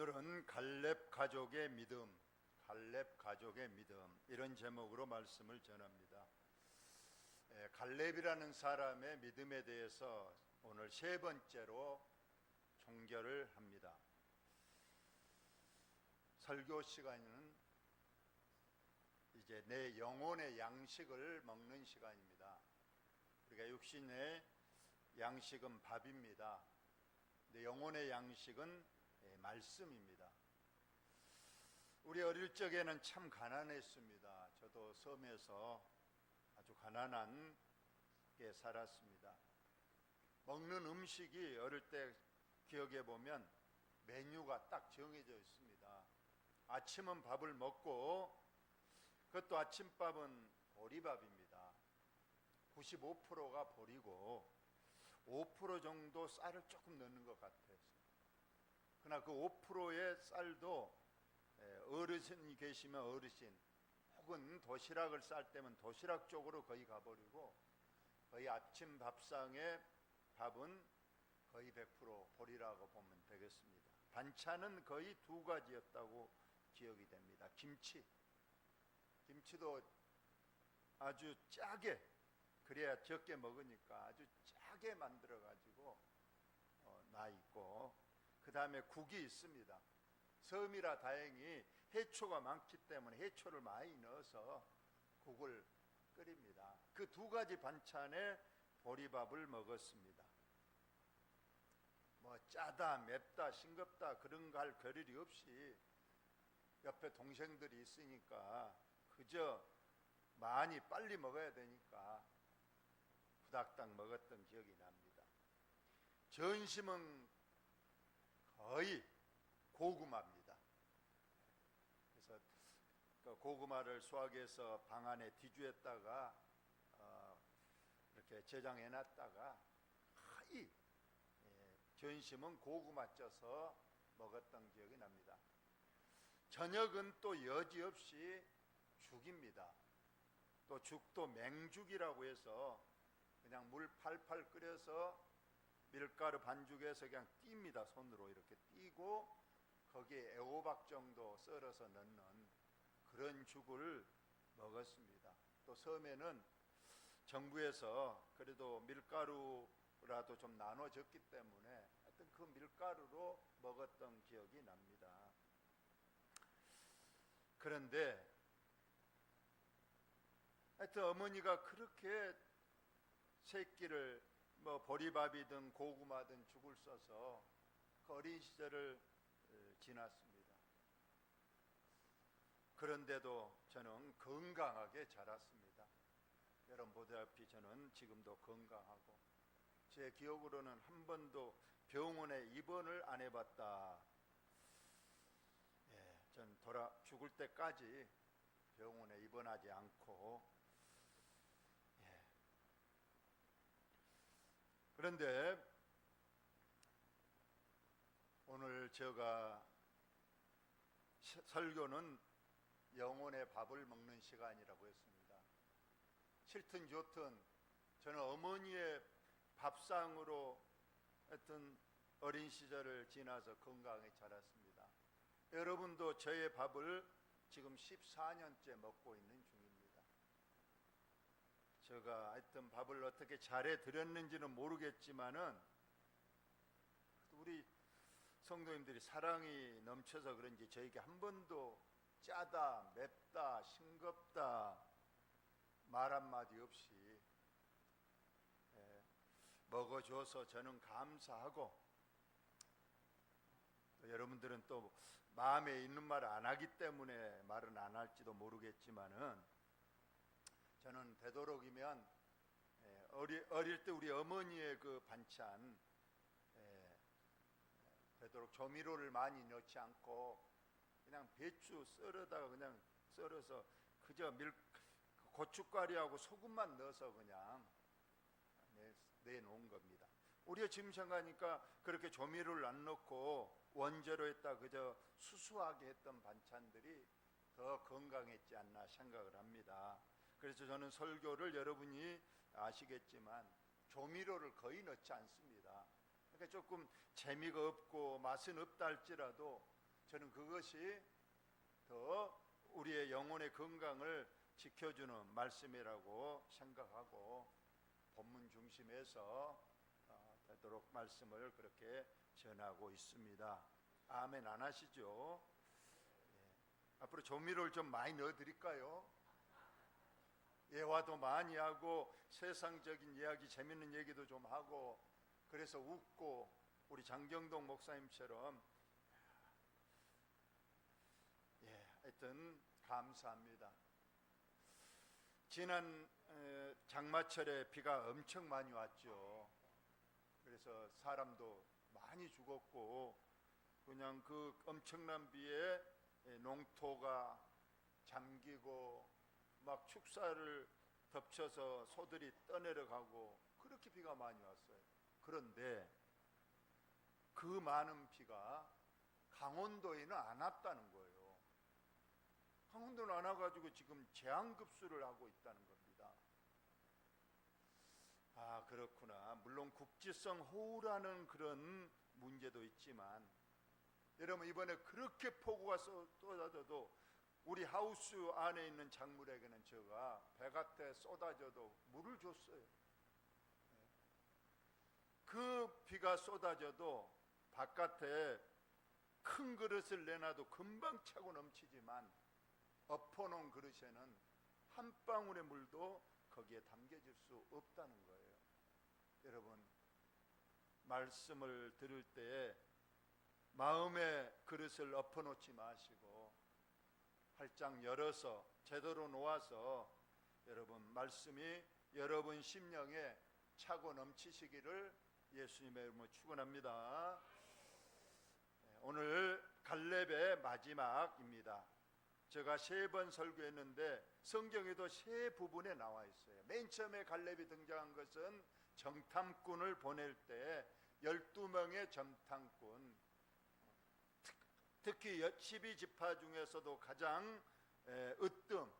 오늘은 갈렙 가족의 믿음, 갈렙 가족의 믿음 이런 제목으로 말씀을 전합니다. 갈렙이라는 사람의 믿음에 대해서 오늘 세 번째로 종결을 합니다. 설교 시간은 이제 내 영혼의 양식을 먹는 시간입니다. 우리가 육신의 양식은 밥입니다. 내 영혼의 양식은 말씀입니다. 우리 어릴 적에는 참 가난했습니다. 저도 섬에서 아주 가난하게 살았습니다. 먹는 음식이 어릴 때 기억해 보면 메뉴가 딱 정해져 있습니다. 아침은 밥을 먹고, 그것도 아침밥은 보리밥입니다. 95%가 보리고 5% 정도 쌀을 조금 넣는 것 같아요. 그러나 그 5%의 쌀도 어르신이 계시면 어르신, 혹은 도시락을 쌀 때면 도시락 쪽으로 거의 가버리고, 거의 아침 밥상의 밥은 거의 100% 보리라고 보면 되겠습니다. 반찬은 거의 두 가지였다고 기억이 됩니다. 김치도 아주 짜게, 그래야 적게 먹으니까 아주 짜게 만들어 가지고 나 있고, 그 다음에 국이 있습니다. 섬이라 다행히 해초가 많기 때문에 해초를 많이 넣어서 국을 끓입니다. 그 두 가지 반찬에 보리밥을 먹었습니다. 뭐 짜다, 맵다, 싱겁다 그런 거 할 겨를이 없이 옆에 동생들이 있으니까 그저 많이 빨리 먹어야 되니까 후닥닥 먹었던 기억이 납니다. 전심은 거의 고구마입니다. 그래서 그 고구마를 수확해서 방 안에 뒤주했다가 이렇게 저장해 놨다가 거의 전심은 고구마 쪄서 먹었던 기억이 납니다. 저녁은 또 여지없이 죽입니다. 또 죽도 맹죽이라고 해서 그냥 물 팔팔 끓여서 밀가루 반죽해서 그냥 띱니다. 손으로 이렇게 띄고 거기에 애호박 정도 썰어서 넣는 그런 죽을 먹었습니다. 또 섬에는 정부에서 그래도 밀가루라도 좀 나눠줬기 때문에 하여튼 그 밀가루로 먹었던 기억이 납니다. 그런데 하여튼 어머니가 그렇게 새끼를 뭐 보리밥이든 고구마든 죽을 써서 그 어린 시절을 지났습니다. 그런데도 저는 건강하게 자랐습니다. 여러분 보다시피 저는 지금도 건강하고, 제 기억으로는 한 번도 병원에 입원을 안 해봤다. 전 죽을 때까지 병원에 입원하지 않고, 그런데 오늘 제가 설교는 영혼의 밥을 먹는 시간이라고 했습니다. 싫든 좋든 저는 어머니의 밥상으로 하여튼 어린 시절을 지나서 건강하게 자랐습니다. 여러분도 저의 밥을 지금 14년째 먹고 있는 중입니다. 제가 하여튼 밥을 어떻게 잘해 드렸는지는 모르겠지만은 우리 성도님들이 사랑이 넘쳐서 그런지 저에게 한 번도 짜다, 맵다, 싱겁다 말 한마디 없이 먹어줘서 저는 감사하고, 또 여러분들은 또 마음에 있는 말을 안 하기 때문에 말은 안 할지도 모르겠지만은 저는 되도록이면 어릴 때 우리 어머니의 그 반찬 되도록 조미료를 많이 넣지 않고 그냥 배추 썰어다가 그냥 썰어서 그저 고춧가루하고 소금만 넣어서 그냥 내놓은 겁니다. 우리가 지금 생각하니까 그렇게 조미료를 안 넣고 원재료 했다 그저 수수하게 했던 반찬들이 더 건강했지 않나 생각을 합니다. 그래서 저는 설교를 여러분이 아시겠지만 조미료를 거의 넣지 않습니다. 그러니까 조금 재미가 없고 맛은 없다 할지라도 저는 그것이 더 우리의 영혼의 건강을 지켜주는 말씀이라고 생각하고 본문 중심에서 되도록 말씀을 그렇게 전하고 있습니다. 아멘 안 하시죠? 앞으로 조미료를 좀 많이 넣어드릴까요? 예화도 많이 하고 세상적인 이야기, 재밌는 얘기도 좀 하고, 그래서 웃고, 우리 장경동 목사님처럼. 하여튼 감사합니다. 지난 장마철에 비가 엄청 많이 왔죠. 그래서 사람도 많이 죽었고, 그냥 그 엄청난 비에 농토가 잠기고 막 축사를 덮쳐서 소들이 떠내려가고, 그렇게 비가 많이 왔어요. 그런데 그 많은 비가 강원도에는 안 왔다는 거예요. 강원도는 안 와가지고 지금 재앙급수를 하고 있다는 겁니다. 아, 그렇구나. 물론 국지성 호우라는 그런 문제도 있지만, 여러분 이번에 그렇게 폭우가 쏟아져도 우리 하우스 안에 있는 작물에게는 제가 배가 쏟아져도 물을 줬어요. 그 비가 쏟아져도 바깥에 큰 그릇을 내놔도 금방 차고 넘치지만 엎어놓은 그릇에는 한 방울의 물도 거기에 담겨질 수 없다는 거예요. 여러분, 말씀을 들을 때 마음의 그릇을 엎어놓지 마시고 활짝 열어서 제대로 놓아서 여러분 말씀이 여러분 심령에 차고 넘치시기를 예수님의 이름으로 축원합니다. 오늘 갈렙의 마지막입니다. 제가 3번 설교했는데 성경에도 3부분에 나와 있어요. 맨 처음에 갈렙이 등장한 것은 정탐꾼을 보낼 때 12명의 정탐꾼, 특히 12지파 중에서도 가장 으뜸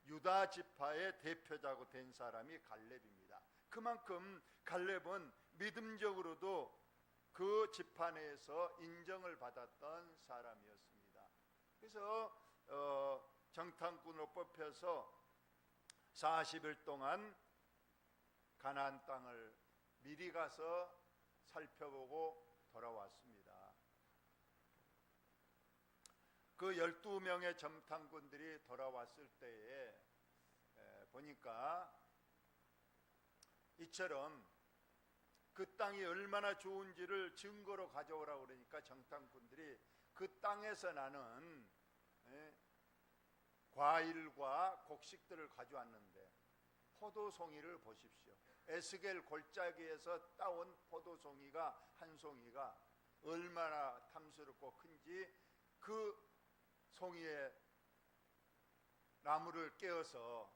유다 지파의 대표자고 된 사람이 갈렙입니다. 그만큼 갈렙은 믿음적으로도 그 지파 내에서 인정을 받았던 사람이었습니다. 그래서 정탐꾼으로 뽑혀서 40일 동안 가나안 땅을 미리 가서 살펴보고 돌아왔습니다. 그 12명의 정탐꾼들이 돌아왔을 때에 보니까 이처럼 그 땅이 얼마나 좋은지를 증거로 가져오라고 그러니까 정탐꾼들이 그 땅에서 나는 과일과 곡식들을 가져왔는데, 포도송이를 보십시오. 에스겔 골짜기에서 따온 포도송이가 한 송이가 얼마나 탐스럽고 큰지 그 송이에 나무를 깨어서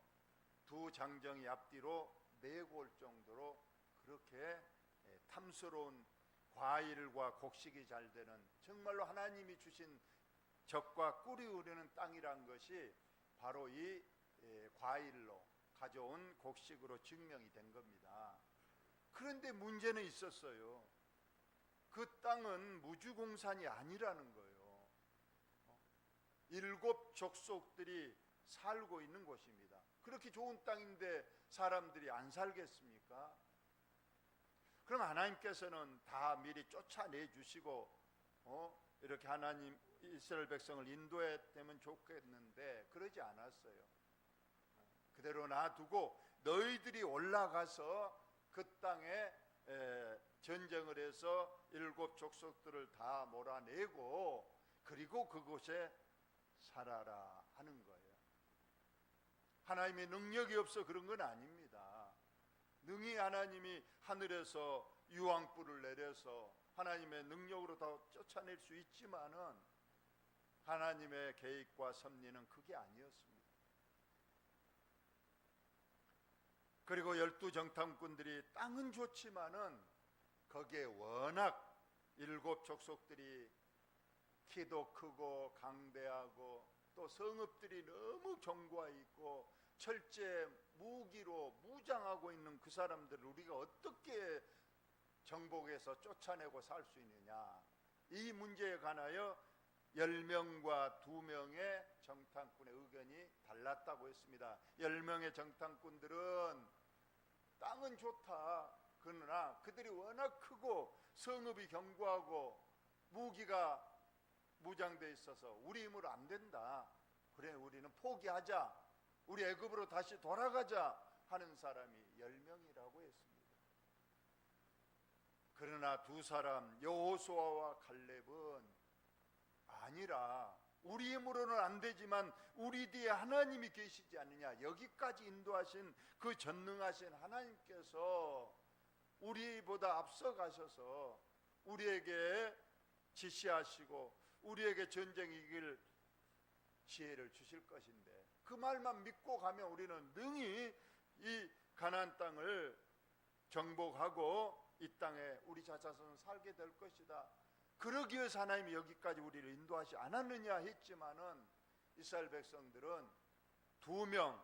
두 장정이 앞뒤로 메고 올 정도로 그렇게 탐스러운 과일과 곡식이 잘 되는, 정말로 하나님이 주신 젖과 꿀이 흐르는 땅이란 것이 바로 이 과일로 가져온 곡식으로 증명이 된 겁니다. 그런데 문제는 있었어요. 그 땅은 무주공산이 아니라는 거예요. 7 족속들이 살고 있는 곳입니다. 그렇게 좋은 땅인데 사람들이 안 살겠습니까? 그럼 하나님께서는 다 미리 쫓아내 주시고 이렇게 하나님 이스라엘 백성을 인도했다면 좋겠는데 그러지 않았어요. 그대로 놔두고 너희들이 올라가서 그 땅에 전쟁을 해서 7 족속들을 다 몰아내고 그리고 그곳에 살아라 하는 거예요. 하나님의 능력이 없어 그런 건 아닙니다. 능히 하나님이 하늘에서 유황불을 내려서 하나님의 능력으로 다 쫓아낼 수 있지만은 하나님의 계획과 섭리는 그게 아니었습니다. 그리고 12 정탐꾼들이 땅은 좋지만은 거기에 워낙 7 족속들이 키도 크고 강대하고 또 성읍들이 너무 견고해 있고 철제 무기로 무장하고 있는 그 사람들을 우리가 어떻게 정복해서 쫓아내고 살 수 있느냐, 이 문제에 관하여 10명과 2명의 정탐꾼의 의견이 달랐다고 했습니다. 10명의 정탐꾼들은 땅은 좋다. 그러나 그들이 워낙 크고 성읍이 견고하고 무기가 무장되어 있어서 우리 힘으로 안 된다. 그래, 우리는 포기하자. 우리 애굽으로 다시 돌아가자 하는 사람이 10명이라고 했습니다. 그러나 두 사람 여호수아와 갈렙은 아니라 우리 힘으로는 안 되지만 우리 뒤에 하나님이 계시지 않느냐, 여기까지 인도하신 그 전능하신 하나님께서 우리보다 앞서가셔서 우리에게 지시하시고 우리에게 전쟁 이길 지혜를 주실 것인데 그 말만 믿고 가면 우리는 능히 이 가나안 땅을 정복하고 이 땅에 우리 자손은 살게 될 것이다. 그러기 위해서 하나님이 여기까지 우리를 인도하지 않았느냐 했지만은 이스라엘 백성들은 2명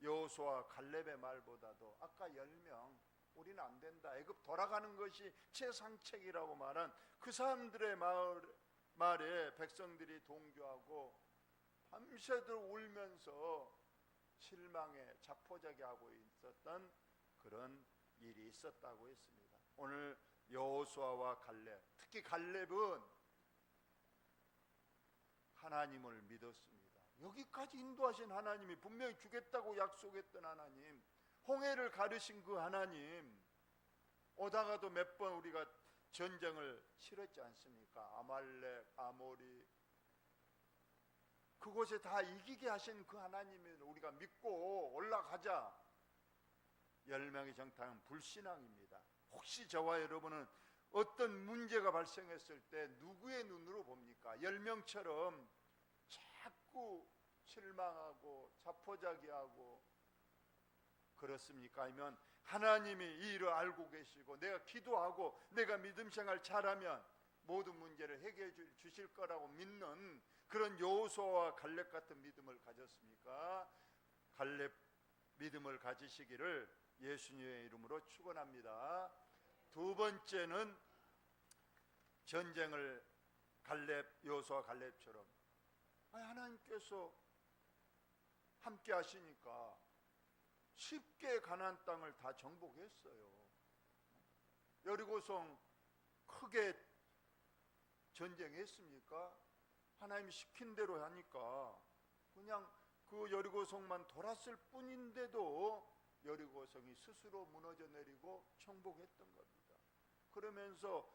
여호수아 갈렙의 말보다도 아까 10명 우리는 안 된다, 애굽 돌아가는 것이 최상책이라고 말한 그 사람들의 말에 백성들이 동조하고 밤새도록 울면서 실망에 자포자기하고 있었던 그런 일이 있었다고 했습니다. 오늘 여호수아와 갈렙, 특히 갈렙은 하나님을 믿었습니다. 여기까지 인도하신 하나님이, 분명히 주겠다고 약속했던 하나님, 홍해를 가르신 그 하나님, 오다가도 몇 번 우리가 전쟁을 치렀지 않습니까? 아말렉, 아모리, 그곳에 다 이기게 하신 그 하나님을 우리가 믿고 올라가자. 10명의 정탐은 불신앙입니다. 혹시 저와 여러분은 어떤 문제가 발생했을 때 누구의 눈으로 봅니까? 10명처럼 자꾸 실망하고 자포자기하고 그렇습니까? 아니면 하나님이 이 일을 알고 계시고 내가 기도하고 내가 믿음 생활 잘하면 모든 문제를 해결해 주실 거라고 믿는 그런 여호수아와 갈렙 같은 믿음을 가졌습니까? 갈렙 믿음을 가지시기를 예수님의 이름으로 축원합니다. 두 번째는 전쟁을 여호수아 갈렙처럼 하나님께서 함께 하시니까 쉽게 가나안 땅을 다 정복했어요. 여리고성 크게 전쟁했습니까? 하나님이 시킨 대로 하니까 그냥 그 여리고성만 돌았을 뿐인데도 여리고성이 스스로 무너져 내리고 정복했던 겁니다. 그러면서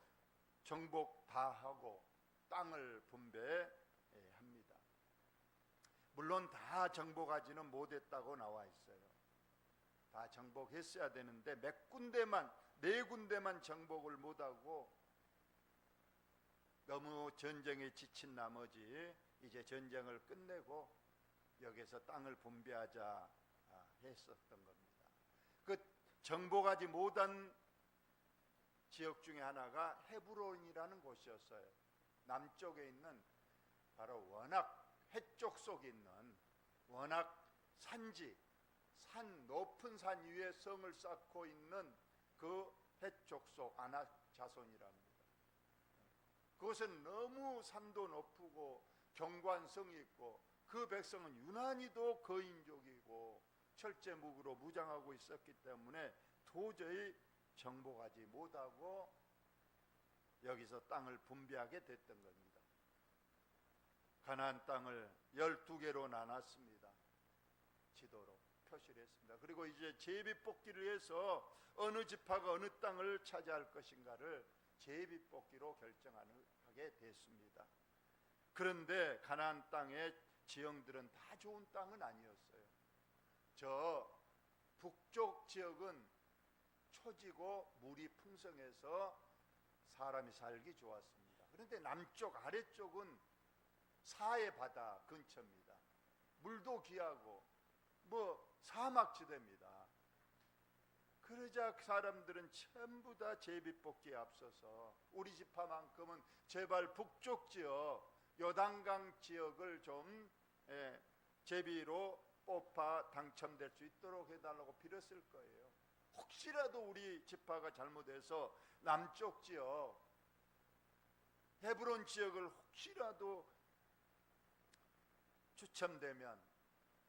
정복 다 하고 땅을 분배합니다. 물론 다 정복하지는 못했다고 나와 있어요. 다 정복했어야 되는데 몇 군데만, 4군데만 정복을 못하고 너무 전쟁에 지친 나머지 이제 전쟁을 끝내고 여기서 땅을 분배하자 했었던 겁니다. 그 정복하지 못한 지역 중에 하나가 헤브론이라는 곳이었어요. 남쪽에 있는 바로 워낙 해쪽 속에 있는 워낙 산지, 높은 산 위에 성을 쌓고 있는 그 해쪽 속 아낙 자손이랍니다. 그것은 너무 산도 높고 견고한 성이 있고 그 백성은 유난히도 거인족이고 철제묵으로 무장하고 있었기 때문에 도저히 정복하지 못하고 여기서 땅을 분배하게 됐던 겁니다. 가나안 땅을 12개로 나눴습니다. 지도로 표시를 했습니다. 그리고 이제 제비뽑기를 해서 어느 지파가 어느 땅을 차지할 것인가를 제비뽑기로 결정하게 됐습니다. 그런데 가나안 땅의 지형들은 다 좋은 땅은 아니었어요. 저 북쪽 지역은 초지고 물이 풍성해서 사람이 살기 좋았습니다. 그런데 남쪽 아래쪽은 사해 바다 근처입니다. 물도 귀하고 사막지대입니다. 그러자 사람들은 전부 다 제비뽑기에 앞서서 우리 지파만큼은 제발 북쪽 지역 요단강 지역을 좀 제비로 뽑아 당첨될 수 있도록 해달라고 빌었을 거예요. 혹시라도 우리 지파가 잘못해서 남쪽 지역 헤브론 지역을 혹시라도 추첨되면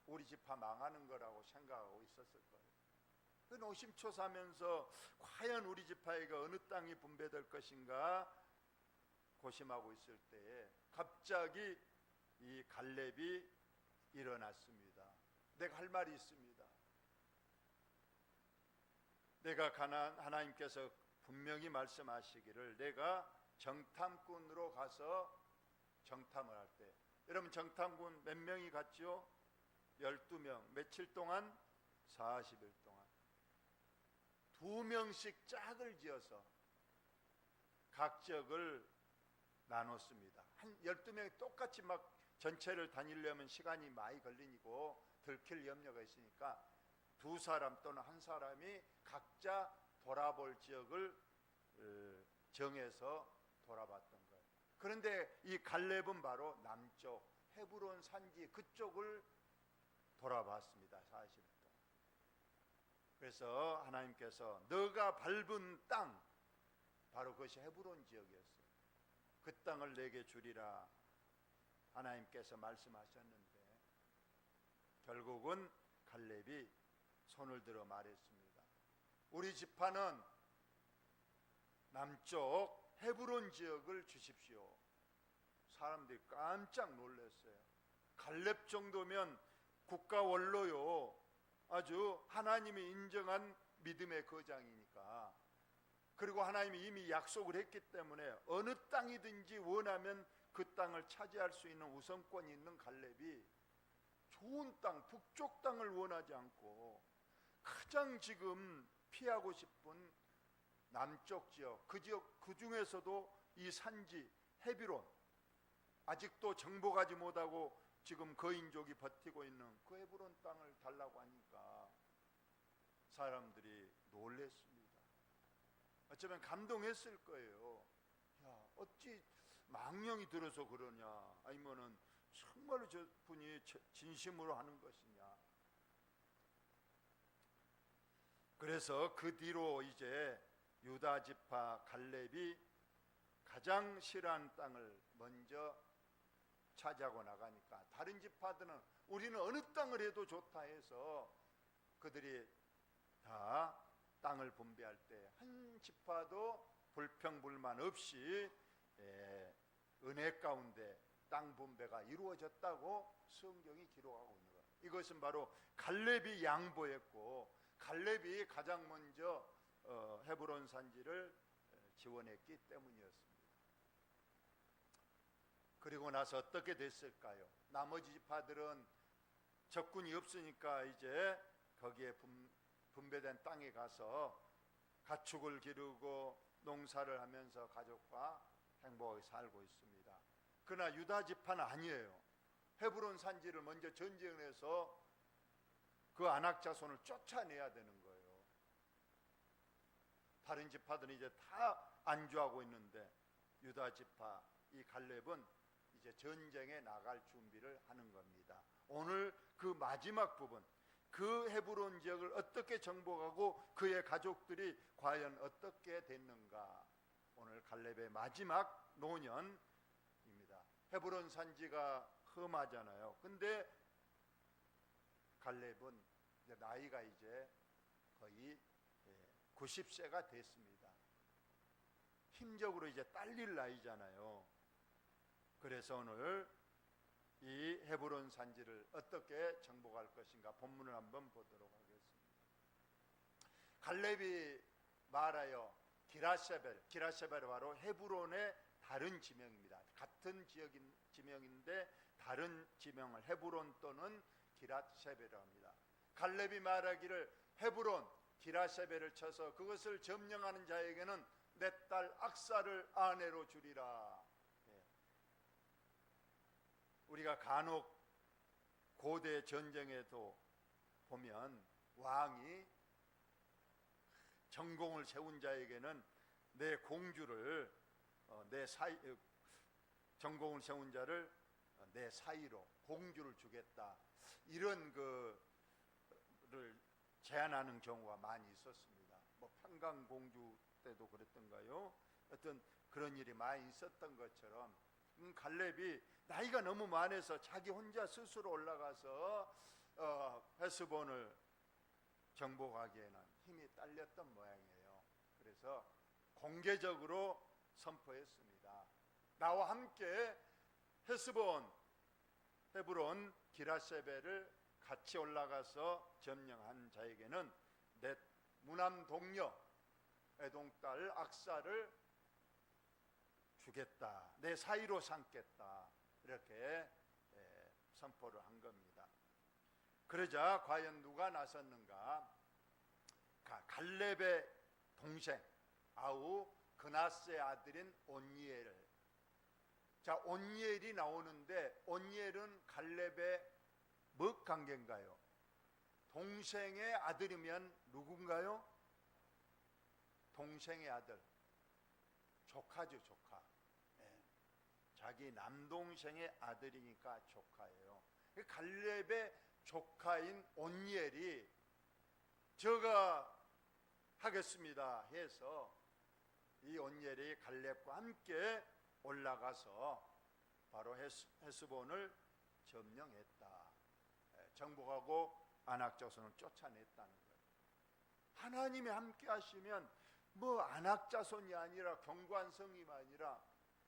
우리 지파 망하는 거라고 생각하고 있었을 거예요. 그 노심초사하면서 과연 우리 지파에게 어느 땅이 분배될 것인가 고심하고 있을 때에 갑자기 이 갈렙이 일어났습니다. 내가 할 말이 있습니다. 내가 하나님께서 분명히 말씀하시기를 내가 정탐꾼으로 가서 정탐을 할 때, 여러분 정탐꾼 몇 명이 갔죠? 12명. 며칠 동안? 40일 동안 2명씩 짝을 지어서 각 지역을 나눴습니다. 한 12명이 똑같이 막 전체를 다니려면 시간이 많이 걸리고 들킬 염려가 있으니까 두 사람 또는 한 사람이 각자 돌아볼 지역을 정해서 돌아봤던 거예요. 그런데 이 갈렙은 바로 남쪽 헤브론 산지 그쪽을 돌아봤습니다. 40일 동안. 그래서 하나님께서 너가 밟은 땅, 바로 그것이 헤브론 지역이었어요. 그 땅을 내게 주리라 하나님께서 말씀하셨는데 결국은 갈렙이 손을 들어 말했습니다. 우리 지파는 남쪽 헤브론 지역을 주십시오. 사람들이 깜짝 놀랐어요. 갈렙 정도면 국가 원로요, 아주 하나님이 인정한 믿음의 거장이니까, 그리고 하나님이 이미 약속을 했기 때문에 어느 땅이든지 원하면 그 땅을 차지할 수 있는 우선권이 있는 갈렙이 좋은 땅, 북쪽 땅을 원하지 않고 가장 지금 피하고 싶은 남쪽 지역, 그 지역, 그 중에서도 이 산지 헤브론, 아직도 정복하지 못하고 지금 거인족이 버티고 있는 그 헤브론 땅을 달라고 하니까 사람들이 놀랬습니다. 어쩌면 감동했을 거예요. 야, 어찌 망령이 들어서 그러냐, 아니면은 정말로 저분이 진심으로 하는 것이냐. 그래서 그 뒤로 이제 유다 지파 갈렙이 가장 싫어하는 땅을 먼저 차지하고 나가니까 다른 지파들은 우리는 어느 땅을 해도 좋다 해서 그들이 다 땅을 분배할 때 한 지파도 불평불만 없이 은혜 가운데 땅 분배가 이루어졌다고 성경이 기록하고 있는 거예요. 이것은 바로 갈렙이 양보했고 갈렙이 가장 먼저 헤브론 산지를 지원했기 때문이었습니다. 그리고 나서 어떻게 됐을까요? 나머지 지파들은 적군이 없으니까 이제 거기에 분배된 땅에 가서 가축을 기르고 농사를 하면서 가족과 행복하게 살고 있습니다. 그러나 유다 지파는 아니에요. 헤브론 산지를 먼저 전쟁을 해서 그 안악 자손을 쫓아내야 되는 거예요. 다른 지파들은 이제 다 안주하고 있는데 유다 지파 이 갈렙은 이제 전쟁에 나갈 준비를 하는 겁니다. 오늘 그 마지막 부분, 그 헤브론 지역을 어떻게 정복하고 그의 가족들이 과연 어떻게 됐는가, 오늘 갈렙의 마지막 노년입니다. 헤브론 산지가 험하잖아요. 근데 갈렙은 이제 나이가 이제 거의 90세가 됐습니다. 힘적으로 이제 딸릴 나이잖아요. 그래서 오늘 이 헤브론 산지를 어떻게 정복할 것인가 본문을 한번 보도록 하겠습니다. 갈렙이 말하여 기라세벨이 바로 헤브론의 다른 지명입니다. 같은 지역인 지명인데 다른 지명을 헤브론 또는 기라세벨이라고 합니다. 갈렙이 말하기를 헤브론 기라세벨을 쳐서 그것을 점령하는 자에게는 내 딸 악사를 아내로 주리라. 우리가 간혹 고대 전쟁에도 보면 왕이 전공을 세운 자에게는 내 공주를 전공을 세운 자를 내 사이로 공주를 주겠다, 이런 거를 제안하는 경우가 많이 있었습니다. 뭐 평강 공주 때도 그랬던가요? 어떤 그런 일이 많이 있었던 것처럼 갈렙이 나이가 너무 많아서 자기 혼자 스스로 올라가서 헤스본을 정복하기에는 힘이 딸렸던 모양이에요. 그래서 공개적으로 선포했습니다. 나와 함께 헤스본, 헤브론, 기라세벨을 같이 올라가서 점령한 자에게는 내 무남 동료 에돔 딸 악사를 주겠다, 내 사이로 삼겠다, 이렇게 선포를 한 겁니다. 그러자 과연 누가 나섰는가? 갈렙의 동생 아우 그나스의 아들인 온니엘. 자, 온니엘이 나오는데 온니엘은 갈렙의 뭐 관계인가요? 동생의 아들이면 누군가요? 동생의 아들, 조카죠, 조카. 자기 남동생의 아들이니까 조카예요. 갈렙의 조카인 온니엘이 저가 하겠습니다 해서 이 온니엘이 갈렙과 함께 올라가서 바로 헤스본을 점령했다. 정복하고 안악자손을 쫓아냈다는 거예요. 하나님이 함께 하시면 뭐 안악자손이 아니라 견고한 성이 아니라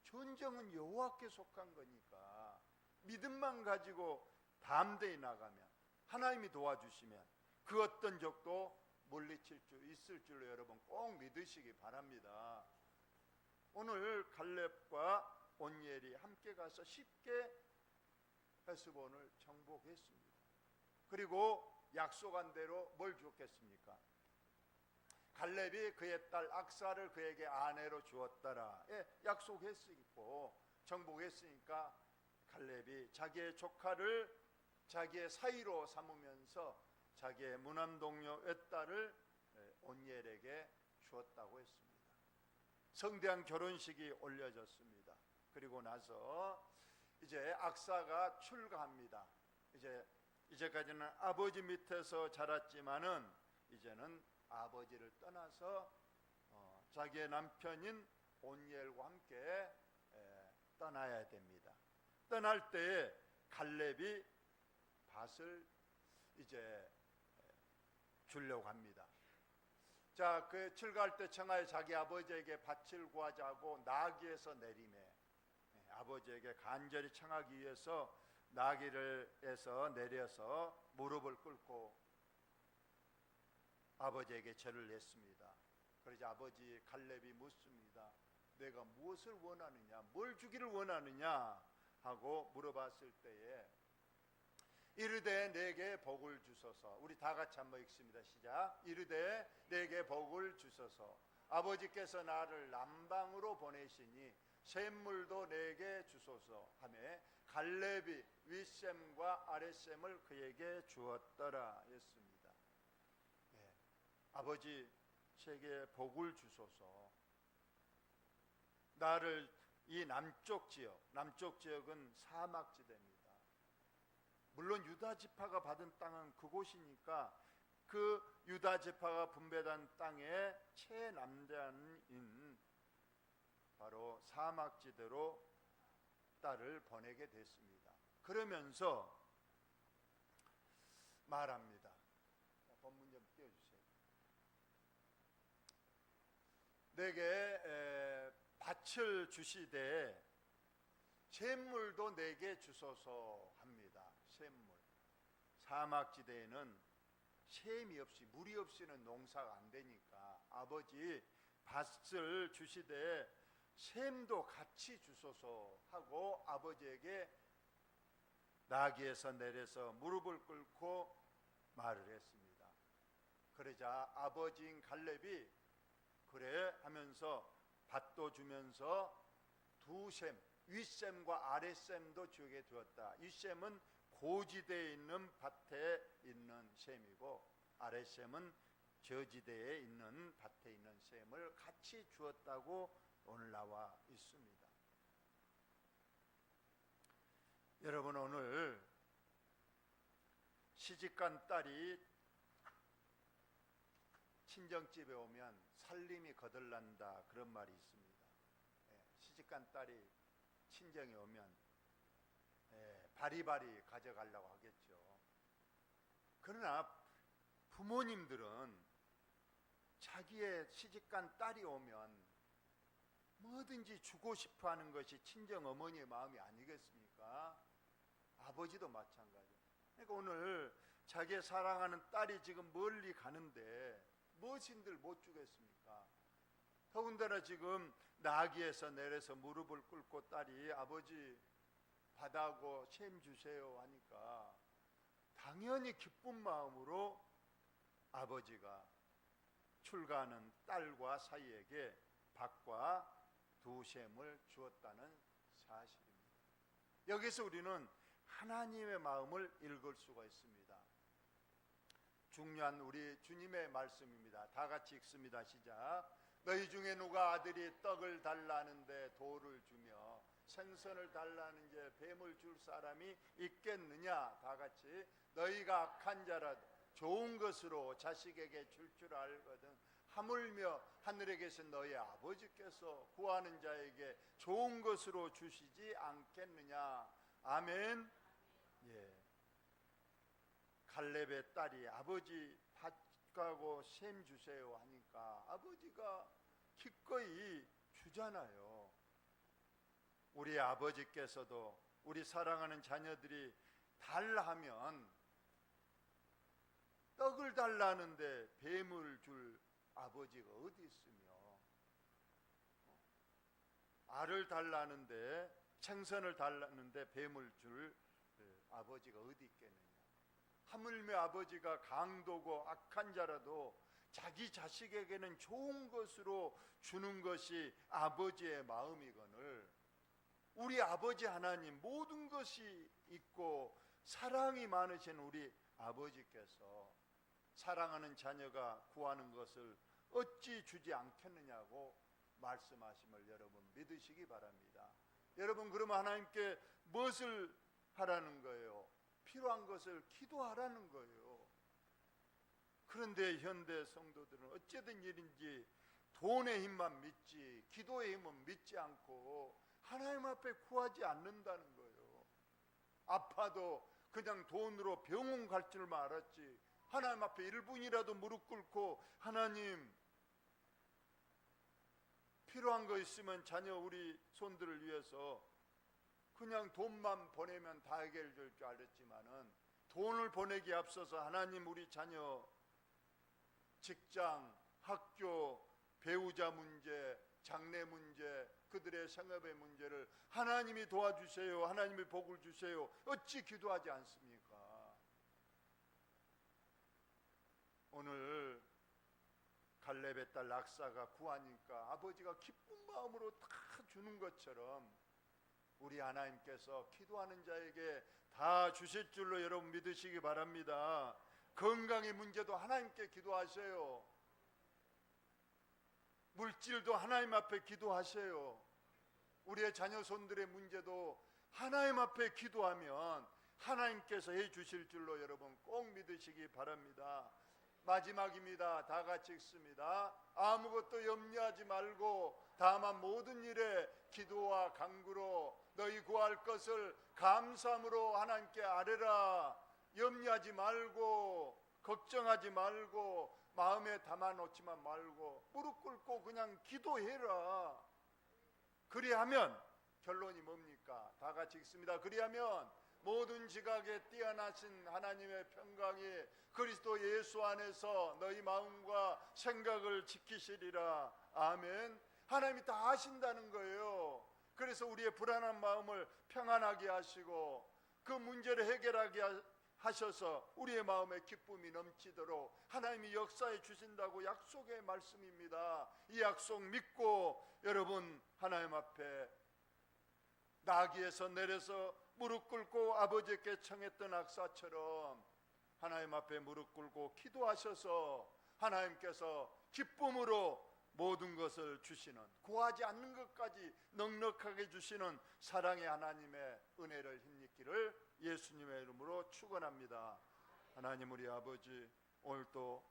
전쟁은 여호와께 속한 거니까 믿음만 가지고 담대히 나가면, 하나님이 도와주시면 그 어떤 적도 물리칠 수 있을 줄로 여러분 꼭 믿으시기 바랍니다. 오늘 갈렙과 온니엘이 함께 가서 쉽게 헤스본을 정복했습니다. 그리고 약속한 대로 뭘 줬겠습니까? 갈렙이 그의 딸 악사를 그에게 아내로 주었더라. 약속했고 정복했으니까 갈렙이 자기의 조카를 자기의 사이로 삼으면서 자기의 무남 동료 외딸을 온니엘에게 주었다고 했습니다. 성대한 결혼식이 올려졌습니다. 그리고 나서 이제 악사가 출가합니다. 이제까지는 아버지 밑에서 자랐지만은 이제는 아버지를 떠나서 자기의 남편인 온니엘과 함께 떠나야 됩니다. 떠날 때에 갈렙이 밭을 이제 주려고 합니다. 자, 그 출가할 때 청하에 자기 아버지에게 밭을 구하자고 나귀에서 내리매, 아버지에게 간절히 청하기 위해서 나귀에서 내려서 무릎을 꿇고 아버지에게 절을 냈습니다. 그러자 아버지 갈렙이 묻습니다. 내가 무엇을 원하느냐, 뭘 주기를 원하느냐 하고 물어봤을 때에 이르되 내게 복을 주소서. 우리 다 같이 한번 읽습니다. 시작. 이르되 내게 복을 주소서. 아버지께서 나를 남방으로 보내시니 샘물도 내게 주소서 하며 갈렙이 윗샘과 아랫샘을 그에게 주었더라 했습니다. 아버지 제게 복을 주소서. 나를 이 남쪽 지역은 사막지대입니다. 물론 유다 지파가 받은 땅은 그곳이니까 그 유다 지파가 분배된 땅의 최남단인 바로 사막지대로 딸을 보내게 됐습니다. 그러면서 말합니다. 본문 좀 띄워주세요. 내게 밭을 주시되 샘물도 내게 주소서 합니다. 샘물. 사막지대에는 샘이 없이, 물이 없이는 농사가 안 되니까 아버지 밭을 주시되 샘도 같이 주소서 하고 아버지에게 나귀에서 내려서 무릎을 꿇고 말을 했습니다. 그러자 아버지인 갈렙이 그래 하면서 밭도 주면서 두 샘, 윗샘과 아랫샘도 주게 되었다. 윗샘은 고지대에 있는 밭에 있는 샘이고 아랫샘은 저지대에 있는 밭에 있는 샘을 같이 주었다고 오늘 나와 있습니다. 여러분, 오늘 시집간 딸이 친정집에 오면 살림이 거들난다, 그런 말이 있습니다. 시집간 딸이 친정에 오면 바리바리 가져가려고 하겠죠. 그러나 부모님들은 자기의 시집간 딸이 오면 뭐든지 주고 싶어 하는 것이 친정 어머니의 마음이 아니겠습니까? 아버지도 마찬가지예요. 그러니까 오늘 자기의 사랑하는 딸이 지금 멀리 가는데 무엇인들 못 주겠습니까? 더군다나 지금 나귀에서 내려서 무릎을 꿇고 딸이 아버지 받아고 셈 주세요 하니까 당연히 기쁜 마음으로 아버지가 출가하는 딸과 사이에게 밭과 두 셈을 주었다는 사실입니다. 여기서 우리는 하나님의 마음을 읽을 수가 있습니다. 중요한 우리 주님의 말씀입니다. 다 같이 읽습니다. 시작. 너희 중에 누가 아들이 떡을 달라는데 돌을 주며 생선을 달라는데 뱀을 줄 사람이 있겠느냐? 다 같이. 너희가 악한 자라 좋은 것으로 자식에게 줄 알거든 하물며 하늘에 계신 너희 아버지께서 구하는 자에게 좋은 것으로 주시지 않겠느냐? 아멘. 예. 갈렙의 딸이 아버지 밭가고 셈 주세요 하니까 아버지가 기꺼이 주잖아요. 우리 아버지께서도 우리 사랑하는 자녀들이 달라 하면 떡을 달라는데 뱀을 줄 아버지가 어디 있으며, 알을 달라는데 생선을 달라는데 뱀을 줄 아버지가 어디 있겠느냐. 하물며 아버지가 강도고 악한 자라도 자기 자식에게는 좋은 것으로 주는 것이 아버지의 마음이거늘 우리 아버지 하나님 모든 것이 있고 사랑이 많으신 우리 아버지께서 사랑하는 자녀가 구하는 것을 어찌 주지 않겠느냐고 말씀하심을 여러분 믿으시기 바랍니다. 여러분, 그러면 하나님께 무엇을 하라는 거예요? 필요한 것을 기도하라는 거예요. 그런데 현대 성도들은 어찌된 일인지 돈의 힘만 믿지 기도의 힘은 믿지 않고 하나님 앞에 구하지 않는다는 거예요. 아파도 그냥 돈으로 병원 갈 줄만 알았지 하나님 앞에 1분이라도 무릎 꿇고 하나님 필요한 거 있으면 자녀 우리 손들을 위해서 그냥 돈만 보내면 다 해결될 줄 알았지만은 돈을 보내기 앞서서 하나님 우리 자녀 직장, 학교, 배우자 문제, 장래 문제, 그들의 생업의 문제를 하나님이 도와주세요. 하나님이 복을 주세요. 어찌 기도하지 않습니까? 오늘 갈렙의 딸 락사가 구하니까 아버지가 기쁜 마음으로 다 주는 것처럼 우리 하나님께서 기도하는 자에게 다 주실 줄로 여러분 믿으시기 바랍니다. 건강의 문제도 하나님께 기도하세요. 물질도 하나님 앞에 기도하세요. 우리의 자녀 손들의 문제도 하나님 앞에 기도하면 하나님께서 해 주실 줄로 여러분 꼭 믿으시기 바랍니다. 마지막입니다. 다 같이 읽습니다. 아무것도 염려하지 말고 다만 모든 일에 기도와 간구로 너희 구할 것을 감사함으로 하나님께 아뢰라. 염려하지 말고 걱정하지 말고 마음에 담아놓지만 말고 무릎 꿇고 그냥 기도해라. 그리하면 결론이 뭡니까? 다 같이 읽습니다. 그리하면 모든 지각에 뛰어나신 하나님의 평강이 그리스도 예수 안에서 너희 마음과 생각을 지키시리라. 아멘. 하나님이 다 아신다는 거예요. 그래서 우리의 불안한 마음을 평안하게 하시고 그 문제를 해결하게 하셔서 우리의 마음에 기쁨이 넘치도록 하나님이 역사해 주신다고 약속의 말씀입니다. 이 약속 믿고 여러분 하나님 앞에 나귀에서 내려서 무릎 꿇고 아버지께 청했던 악사처럼 하나님 앞에 무릎 꿇고 기도하셔서 하나님께서 기쁨으로 모든 것을 주시는, 구하지 않는 것까지 넉넉하게 주시는 사랑의 하나님의 은혜를 힘입기를 예수님의 이름으로 축원합니다. 하나님 우리 아버지, 오늘도